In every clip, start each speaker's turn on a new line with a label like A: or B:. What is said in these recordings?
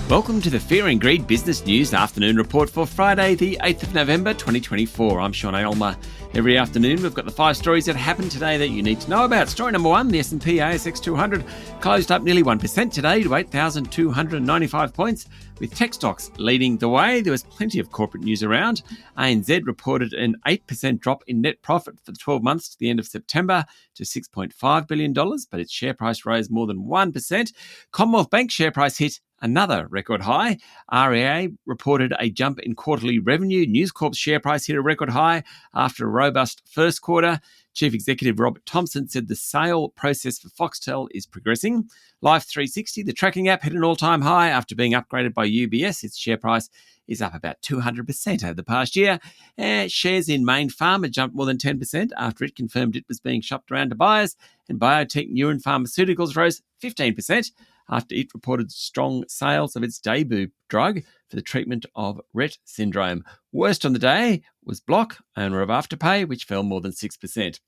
A: Welcome to the Fear and Greed Business News Afternoon Report for Friday, the 8th of November, 2024. I'm Sean Aylmer. Every afternoon, we've got the 5 stories that happened today that you need to know about. Story number 1, the S&P ASX 200 closed up nearly 1% today to 8,295 points, with tech stocks leading the way. There was plenty of corporate news around. ANZ reported an 8% drop in net profit for the 12 months to the end of September to $6.5 billion, but its share price rose more than 1%. Commonwealth Bank share price hit another record high. REA reported a jump in quarterly revenue. News Corp's share price hit a record high after a robust first quarter. Chief Executive Robert Thompson said the sale process for Foxtel is progressing. Life 360, the tracking app, hit an all-time high after being upgraded by UBS. Its share price is up about 200% over the past year. Shares in Mayne Pharma jumped more than 10% after it confirmed it was being shopped around to buyers. And biotech Neuron Pharmaceuticals rose 15% after it reported strong sales of its debut drug for the treatment of Rett syndrome. Worst on the day was Block, owner of Afterpay, which fell more than 6%.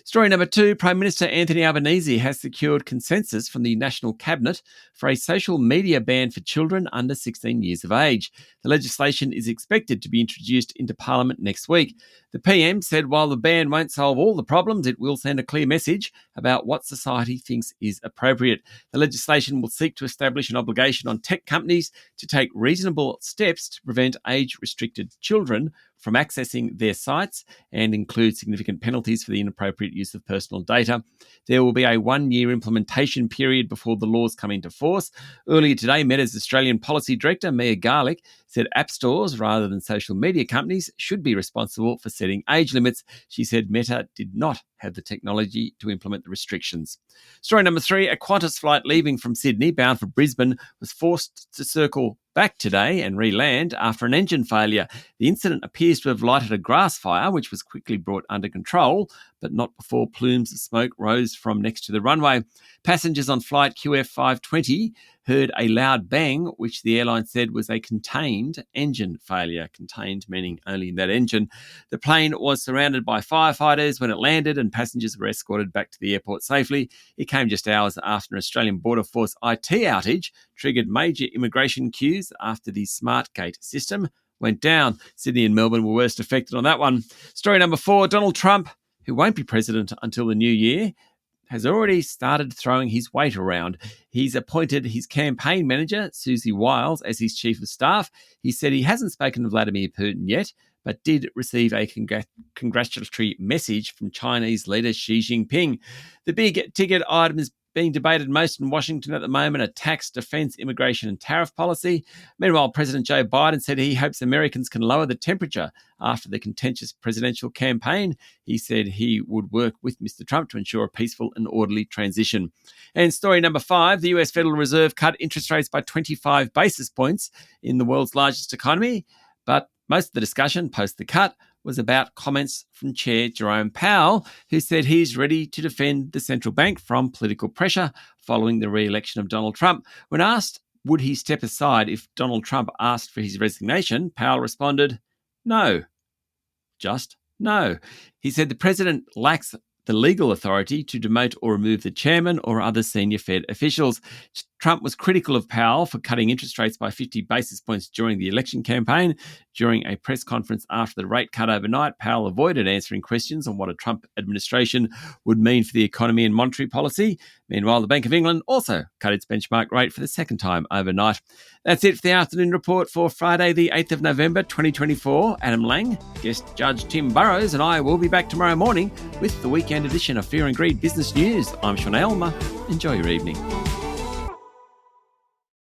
A: Story number 2, Prime Minister Anthony Albanese has secured consensus from the National Cabinet for a social media ban for children under 16 years of age. The legislation is expected to be introduced into Parliament next week. The PM said while the ban won't solve all the problems, it will send a clear message about what society thinks is appropriate. The legislation will seek to establish an obligation on tech companies to take reasonable steps to prevent age-restricted children from accessing their sites and include significant penalties for the inappropriate use of personal data. There will be a 1-year implementation period before the laws come into force. Earlier today, Meta's Australian Policy Director, Mia Garlick, said app stores, rather than social media companies, should be responsible for setting age limits. She said Meta did not have the technology to implement the restrictions. Story number 3, a Qantas flight leaving from Sydney bound for Brisbane was forced to circle back today and re-land after an engine failure. The incident appears to have lighted a grass fire, which was quickly brought under control, but not before plumes of smoke rose from next to the runway. Passengers on flight QF 520 heard a loud bang, which the airline said was a contained engine failure. Contained meaning only in that engine. The plane was surrounded by firefighters when it landed, and passengers were escorted back to the airport safely. It came just hours after an Australian Border Force IT outage triggered major immigration queues after the Smart Gate system went down. Sydney and Melbourne were worst affected on that one. Story number 4, Donald Trump, who won't be president until the new year, has already started throwing his weight around. He's appointed his campaign manager, Susie Wiles, as his chief of staff. He said he hasn't spoken to Vladimir Putin yet, but did receive a congratulatory message from Chinese leader Xi Jinping. The big ticket items being debated most in Washington at the moment are tax, defence, immigration and tariff policy. Meanwhile, President Joe Biden said he hopes Americans can lower the temperature after the contentious presidential campaign. He said he would work with Mr. Trump to ensure a peaceful and orderly transition. And story number 5, the US Federal Reserve cut interest rates by 25 basis points in the world's largest economy, but most of the discussion post the cut was about comments from Chair Jerome Powell, who said he's ready to defend the central bank from political pressure following the re-election of Donald Trump. When asked would he step aside if Donald Trump asked for his resignation, Powell responded, "No, just no." He said the president lacks the legal authority to demote or remove the chairman or other senior Fed officials. Trump was critical of Powell for cutting interest rates by 50 basis points during the election campaign. During a press conference after the rate cut overnight, Powell avoided answering questions on what a Trump administration would mean for the economy and monetary policy. Meanwhile, the Bank of England also cut its benchmark rate for the second time overnight. That's it for the afternoon report for Friday, the 8th of November, 2024. Adam Lang, guest judge Tim Burrows, and I will be back tomorrow morning with the weekend edition of Fear and Greed Business News. I'm Sean Aylmer. Enjoy your evening.